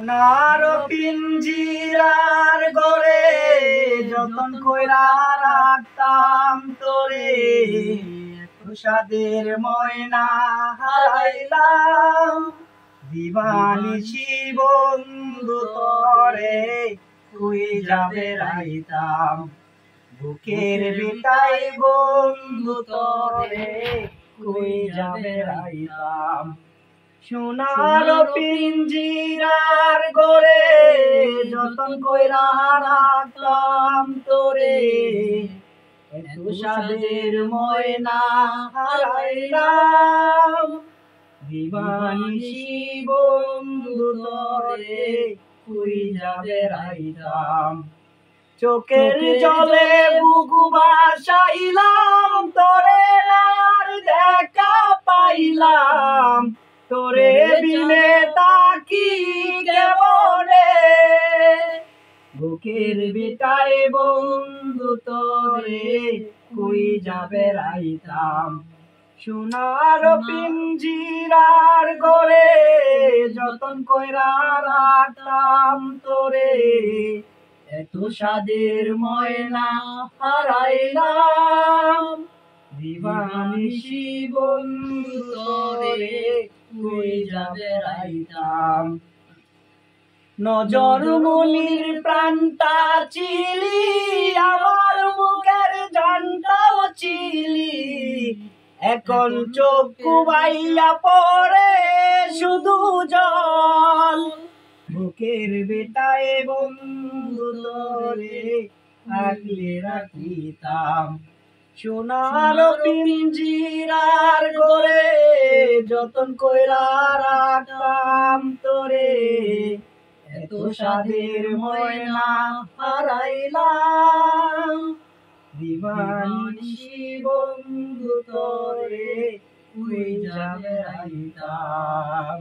সোনার পিঞ্জিরার ঘরে যতন কইরা রাখতাম তোরে, তুষাদের ময়না হারাইলাম। দিবানিশি বন্ধু তরে তুই যাবে রাইতাম, বুকের বিটাই বন্ধু তরে তুই যাবে রাইতাম। সোনার পিঞ্জিরার ঘরে যতন কইরা রাখতাম তোরে, তুষাদের ময়না হারাইলাম। দিবানিশি বন্ধু তরে তুই যাবে রাইতাম। চোখের জলে বুক ভাসাইলাম, তোরে আর দেখা পাইলাম। তোরে বিনে তাকি কেমনে, বুকের বিটাই বন্ধু তরে কই যাবে রাইতাম। সোনার পিঞ্জিরার ঘরে যতন কইরা রাখতাম তোরে, এত সাদের ময়না হারাইলাম। দিবানিশি বন্ধু তরে কই যাবে রাইতাম। নজর মনির প্রাণটা চিলি, আমার মুখের জানটাও চিলি। এখন চক্ষু বাইয়া পড়ে শুধু জল, বুকের বেটায় বন্ধু তরে আগলে রাখিতাম। সোনার পিঞ্জিরার ঘরে যতন কইরা রাখতাম তোরে, এত সাদের ময়না হারাইলাম। দিবানিশি বন্ধু তরে কই যাবে রাইতাম।